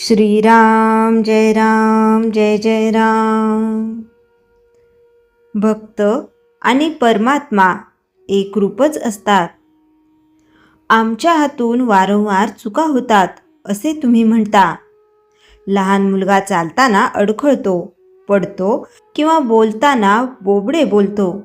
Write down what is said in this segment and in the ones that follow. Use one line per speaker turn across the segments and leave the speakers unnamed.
श्रीराम जय राम जय जय राम. भक्त आणि परमात्मा एकरूपच असतात. आमच्या हातून वारंवार चुका होतात असे तुम्ही म्हणता. लहान मुलगा चालताना अडखळतो, पडतो किंवा बोलताना बोबडे बोलतो.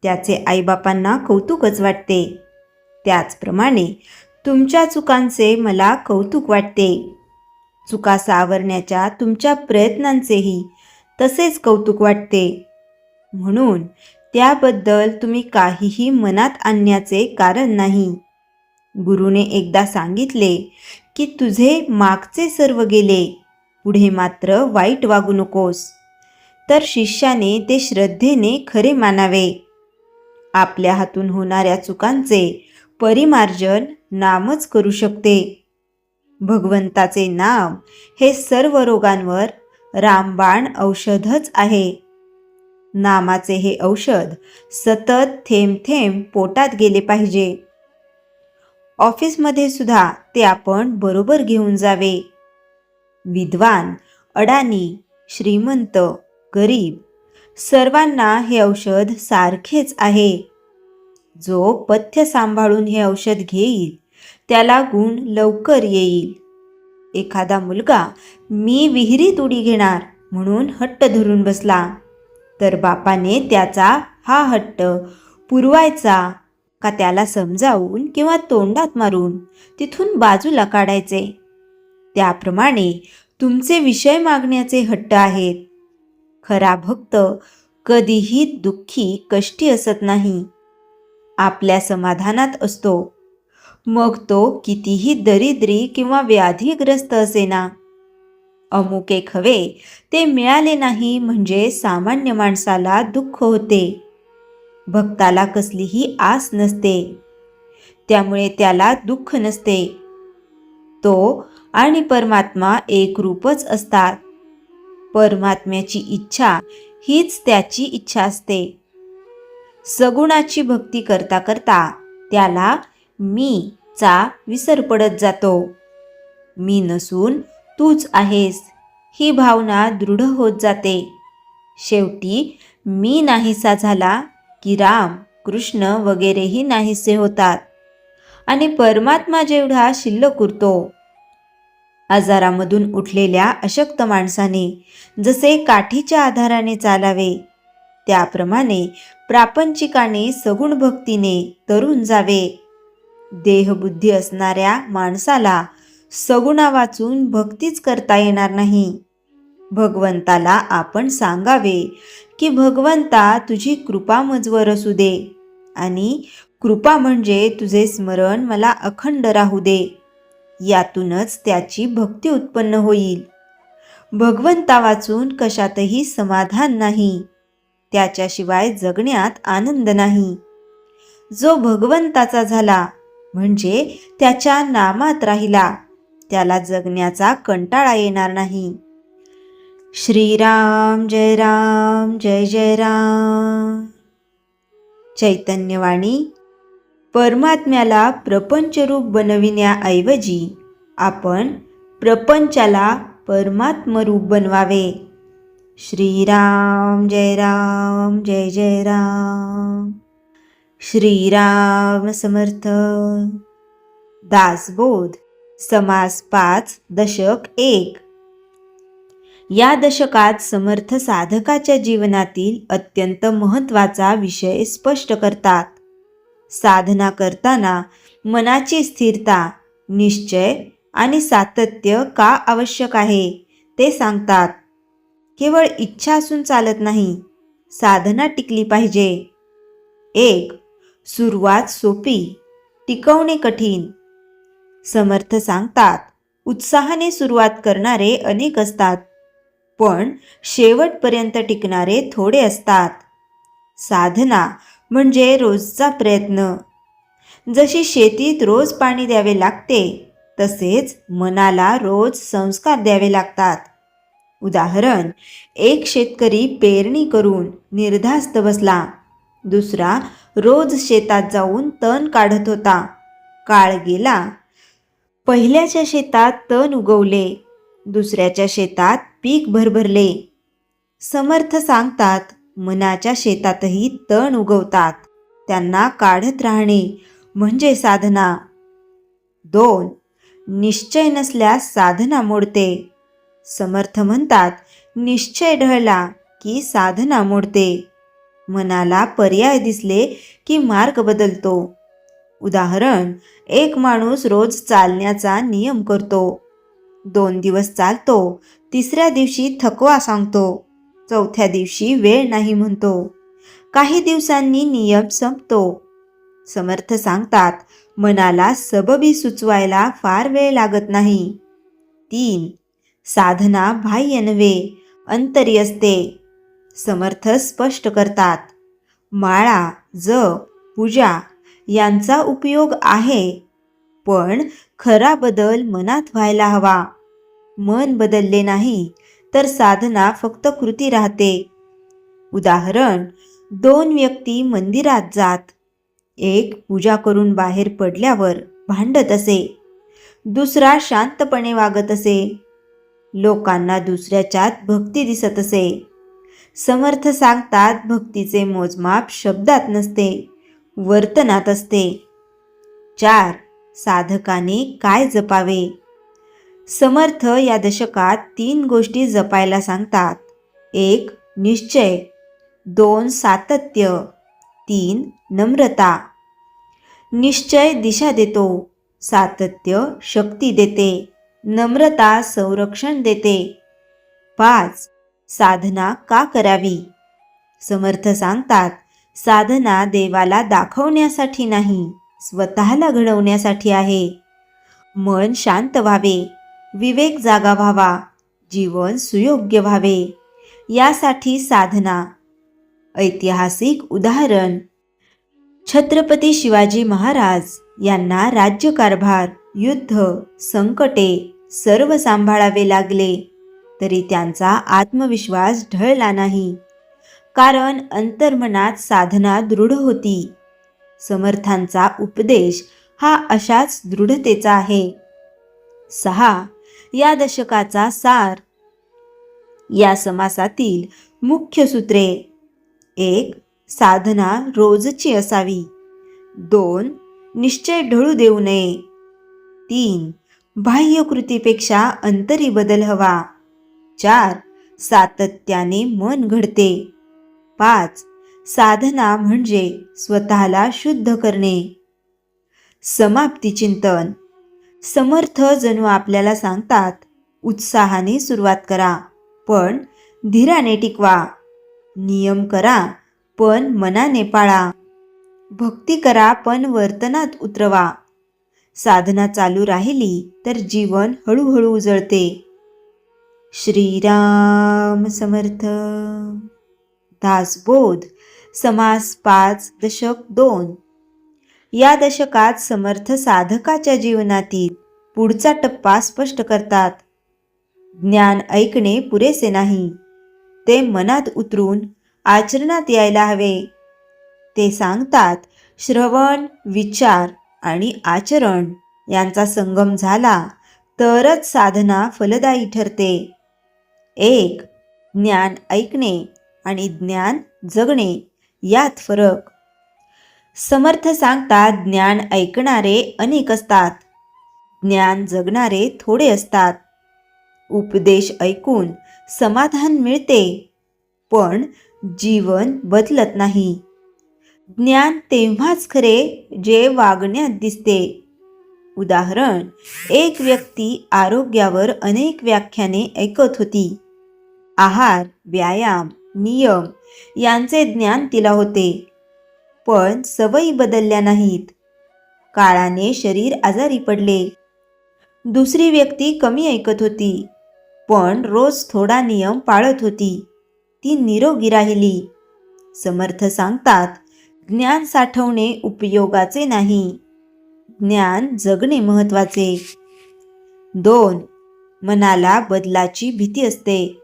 त्याचे आईबापांना कौतुकच वाटते. त्याचप्रमाणे तुमच्या चुकांचे मला कौतुक वाटते. चुका सावरण्याच्या तुमच्या प्रयत्नांचेही तसेच कौतुक वाटते. म्हणून त्याबद्दल तुम्ही काहीही मनात आणण्याचे कारण नाही. गुरुने एकदा सांगितले की तुझे मागचे सर्व गेले, पुढे मात्र वाईट वागू नकोस. तर शिष्याने ते श्रद्धेने खरे मानावे. आपल्या हातून होणाऱ्या चुकांचे परिमार्जन नामच करू शकते. भगवंताचे नाम हे सर्व रोगांवर रामबाण औषधच आहे. नामाचे हे औषध सतत थेंब थेंब पोटात गेले पाहिजे. ऑफिसमध्ये सुद्धा ते आपण बरोबर घेऊन जावे. विद्वान, अडाणी, श्रीमंत, गरीब सर्वांना हे औषध सारखेच आहे. जो पथ्य सांभाळून हे औषध घेईल त्याला गुण लवकर येईल. एखादा मुलगा मी विहिरीत उडी घेणार म्हणून हट्ट धरून बसला, तर बापाने त्याचा हा हट्ट पुरवायचा का त्याला समजावून किंवा तोंडात मारून तिथून बाजूला काढायचे. त्याप्रमाणे तुमचे विषय मागण्याचे हट्ट आहेत. खरा भक्त कधीही दुःखी कष्टी असत नाही. आपल्या समाधानात असतो. मग तो कितीही दरिद्री किंवा व्याधीग्रस्त असेना. अमुक एक हवे ते मिळाले नाही म्हणजे सामान्य माणसाला दुःख होते. भक्ताला कसलीही आस नसते, त्यामुळे त्याला दुःख नसते. तो आणि परमात्मा एकरूपच असतात. परमात्म्याची इच्छा हीच त्याची इच्छा असते. सगुणाची भक्ती करता करता त्याला मी चा विसर पडत जातो. मी नसून तूच आहेस ही भावना दृढ होत जाते. शेवटी मी नाहीसा झाला की राम, कृष्ण वगैरेही नाहीसे होतात आणि परमात्मा जेवढा शिल्लक उरतो. आजारामधून उठलेल्या अशक्त माणसाने जसे काठीच्या आधाराने चालावे, त्याप्रमाणे प्रापंचिकाने सगुण भक्तीने तरून जावे. देहबुद्धी असणाऱ्या माणसाला सगुणा वाचून भक्तीच करता येणार नाही. भगवंताला आपण सांगावे की भगवंता तुझी कृपा मजवर असू दे आणि कृपा म्हणजे तुझे स्मरण मला अखंड राहू दे. यातूनच त्याची भक्ती उत्पन्न होईल. भगवंता वाचून कशातही समाधान नाही. त्याच्याशिवाय जगण्यात आनंद नाही. जो भगवंताचा झाला म्हणजे त्याच्या नामात राहिला, त्याला जगण्याचा कंटाळा येणार नाही. श्रीराम जय राम जय जय राम. चैतन्यवाणी. परमात्म्याला प्रपंचरूप बनविण्याऐवजी आपण प्रपंचाला परमात्मरूप बनवावे. श्रीराम जय राम जय जय राम. श्रीराम समर्थ. दासबोध. समास 5, दशक 1. या दशकात समर्थ साधकाच्या जीवनातील अत्यंत महत्त्वाचा विषय स्पष्ट करतात. साधना करताना मनाची स्थिरता, निश्चय आणि सातत्य का आवश्यक आहे ते सांगतात. केवळ इच्छा असून चालत नाही, साधना टिकली पाहिजे. 1. सुरुवात सोपी, टिकवणे कठीण. समर्थ सांगतात, उत्साहाने सुरुवात करणारे अनेक असतात, पण शेवटपर्यंत टिकणारे थोडे असतात. साधना म्हणजे रोजचा प्रयत्न. जशी शेतीत रोज पाणी द्यावे लागते, तसेच मनाला रोज संस्कार द्यावे लागतात. उदाहरण, एक शेतकरी पेरणी करून निर्धास्त बसला. दुसरा रोज शेतात जाऊन तण काढत होता. काळ गेला. पहिल्याच्या शेतात तण उगवले, दुसऱ्याच्या शेतात पीक भरभरले. समर्थ सांगतात, मनाच्या शेतातही तण उगवतात, त्यांना काढत राहणे म्हणजे साधना. 2. निश्चय नसल्यास साधना मोडते. समर्थ म्हणतात, निश्चय ढळला की साधना मोडते. मनाला पर्याय दिसले की मार्ग बदलतो. उदाहरण, एक माणूस रोज चालण्याचा नियम करतो. 2 दिवस चालतो, तिसऱ्या दिवशी थकवा सांगतो, चौथ्या दिवशी वेळ नाही म्हणतो. काही दिवसांनी नियम संपतो. समर्थ सांगतात, मनाला सबबी सुचवायला फार वेळ लागत नाही. 3. साधना बाह्य नव्हे, अंतरी असते. समर्थ स्पष्ट करतात, माळा, जप, पूजा यांचा उपयोग आहे, पण खरा बदल मनात व्हायला हवा. मन बदलले नाही तर साधना फक्त कृती राहते. उदाहरण, 2 व्यक्ती मंदिरात जात. एक पूजा करून बाहेर पडल्यावर भांडत असे, दुसरा शांतपणे वागत असे. लोकांना दुसऱ्याच्यात भक्ती दिसत असे. समर्थ सांगतात, भक्तीचे मोजमाप शब्दात नसते, वर्तनात असते. 4. साधकाने काय जपावे? समर्थ या दशकात 3 गोष्टी जपायला सांगतात. 1. निश्चय, 2. सातत्य, 3. नम्रता. निश्चय दिशा देतो, सातत्य शक्ती देते, नम्रता संरक्षण देते. 5. साधना का करावी? समर्थ सांगतात, साधना देवाला दाखवण्यासाठी नाही, स्वतःला घडवण्यासाठी आहे. मन शांत व्हावे, विवेक जागा व्हावा, जीवन सुयोग्य व्हावे, यासाठी साधना. ऐतिहासिक उदाहरण, छत्रपती शिवाजी महाराज यांना राज्यकारभार, युद्ध, संकटे सर्व सांभाळावे लागले, तरी त्यांचा आत्मविश्वास ढळला नाही, कारण अंतर्मनात साधना दृढ होती. समर्थांचा उपदेश हा अशाच दृढतेचा आहे. 6. या दशकाचा सार. या समासातील मुख्य सूत्रे: 1. साधना रोजची असावी. 2. निश्चय ढळू देऊ नये. 3. बाह्य कृतीपेक्षा अंतरी बदल हवा. 4. सातत्याने मन घडते. 5. साधना म्हणजे स्वतःला शुद्ध करणे. समाप्ती चिंतन. समर्थ जणू आपल्याला सांगतात, उत्साहाने सुरुवात करा, पण धीराने टिकवा. नियम करा, पण मनाने पाळा. भक्ती करा, पण वर्तनात उतरवा. साधना चालू राहिली तर जीवन हळूहळू उजळते. श्रीराम समर्थ. दासबोध. समास 5, दशक 2. या दशकात समर्थ साधकाच्या जीवनातील पुढचा टप्पा स्पष्ट करतात. ज्ञान ऐकणे पुरेसे नाही, ते मनात उतरून आचरणात यायला हवे. ते सांगतात, श्रवण, विचार आणि आचरण यांचा संगम झाला तरच साधना फलदायी ठरते. 1. ज्ञान ऐकणे आणि ज्ञान जगणे यात फरक. समर्थ सांगतात, ज्ञान ऐकणारे अनेक असतात, ज्ञान जगणारे थोडे असतात. उपदेश ऐकून समाधान मिळते, पण जीवन बदलत नाही. ज्ञान तेव्हाच खरे जे वागण्यात दिसते. उदाहरण, एक व्यक्ती आरोग्यावर अनेक व्याख्याने ऐकत होती. आहार, व्यायाम, नियम यांचे ज्ञान तिला होते, पण सवयी बदलल्या नाहीत. काळाने शरीर आजारी पडले. दुसरी व्यक्ती कमी ऐकत होती, पण रोज थोडा नियम पाळत होती. ती निरोगी राहिली. समर्थ सांगतात, ज्ञान साठवणे उपयोगाचे नाही, ज्ञान जगणे महत्वाचे. 2. मनाला बदलाची भीती असते.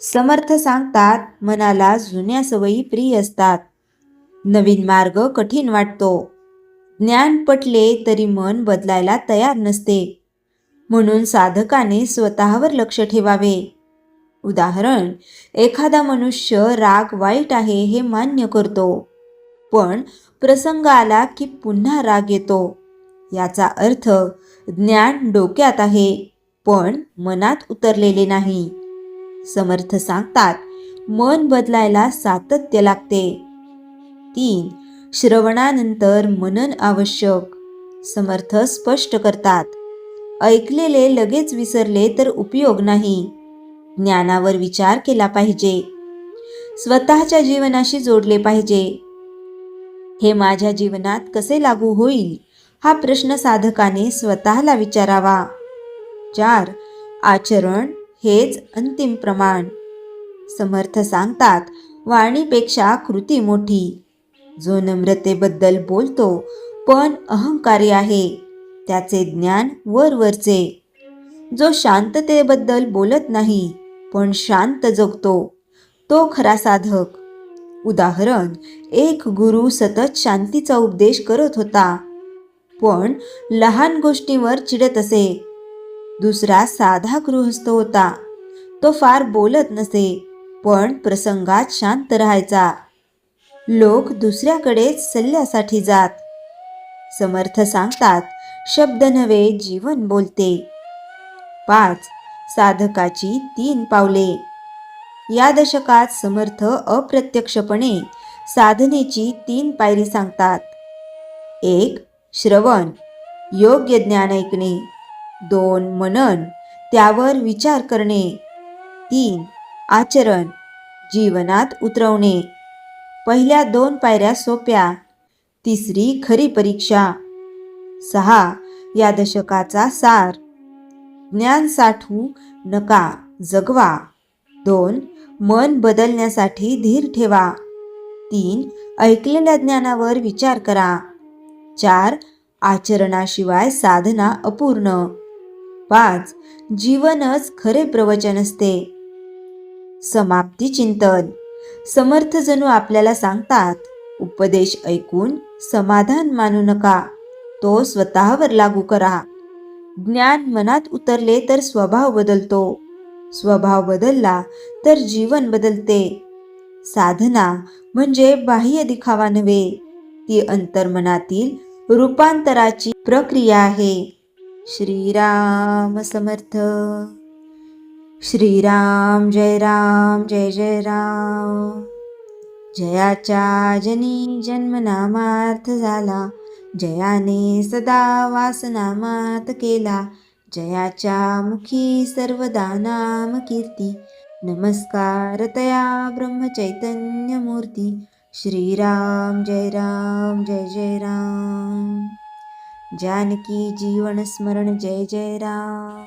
समर्थ सांगतात, मनाला जुन्या सवयी प्रिय असतात, नवीन मार्ग कठीण वाटतो. ज्ञान पटले तरी मन बदलायला तयार नसते. म्हणून साधकाने स्वतःवर लक्ष ठेवावे. उदाहरण, एखादा मनुष्य राग वाईट आहे हे मान्य करतो, पण प्रसंग आला की पुन्हा राग येतो. याचा अर्थ ज्ञान डोक्यात आहे, पण मनात उतरलेले नाही. समर्थ सांगतात, मन बदलायला सातत्य लागते. 3. श्रवणानंतर मनन आवश्यक. समर्थ स्पष्ट करतात, ऐकलेले लगेच विसरले तर उपयोग नाही. ज्ञानावर विचार केला पाहिजे. स्वतःच्या जीवनाशी जोडले पाहिजे. हे माझ्या जीवनात कसे लागू होईल, हा प्रश्न साधकाने स्वतःला विचारावा. 4. आचरण हेच अंतिम प्रमाण. समर्थ सांगतात, वाणीपेक्षा कृती मोठी. जो नम्रतेबद्दल बोलतो पण अहंकारी आहे, त्याचे ज्ञान वरवरचे. जो शांततेबद्दल बोलत नाही पण शांत जगतो, तो खरा साधक. उदाहरण, एक गुरु सतत शांतीचा उपदेश करत होता, पण लहान गोष्टींवर चिडत असे. दुसरा साधा गृहस्थ होता, तो फार बोलत नसे, पण प्रसंगात शांत राहायचा. लोक दुसऱ्याकडेच सल्ल्यासाठी जात. समर्थ सांगतात, शब्द नव्हे जीवन बोलते. 5. साधकाची 3 पावले. या दशकात समर्थ अप्रत्यक्षपणे साधनेची 3 पायरी सांगतात. 1. श्रवण, योग्य ज्ञान ऐकणे. 2. मनन, त्यावर विचार करणे. 3. आचरण, जीवनात उतरवणे. पहिल्या 2 पायऱ्या सोप्या, तिसरी खरी परीक्षा. 6. या दशकाचा सार. ज्ञान साठवू नका, जगवा. 2. मन बदलण्यासाठी धीर ठेवा. 3. ऐकलेल्या ज्ञानावर विचार करा. 4. आचरणाशिवाय साधना अपूर्ण. 5. जीवनच खरे प्रवचन असते. समाप्ती चिंतन. समर्थ जणू आपल्याला सांगतात, उपदेश ऐकून समाधान मानू नका, तो स्वतःवर लागू करा. ज्ञान मनात उतरले तर स्वभाव बदलतो, स्वभाव बदलला तर जीवन बदलते. साधना म्हणजे बाह्य दिखावा नव्हे, ती अंतर्मनातील रूपांतराची प्रक्रिया आहे. श्रीराम समर्थ. श्रीराम जय राम जय जय राम. जयाच्या जनी जन्मनामार्थ झाला, जयाने सदा वासनामात केला. जयाच्या मुखी सर्वदा नाम कीर्ती, नमस्कार तया ब्रह्मचैतन्य मूर्ती. श्रीराम जय जय राम. जानकी जीवन स्मरण जय जय राम.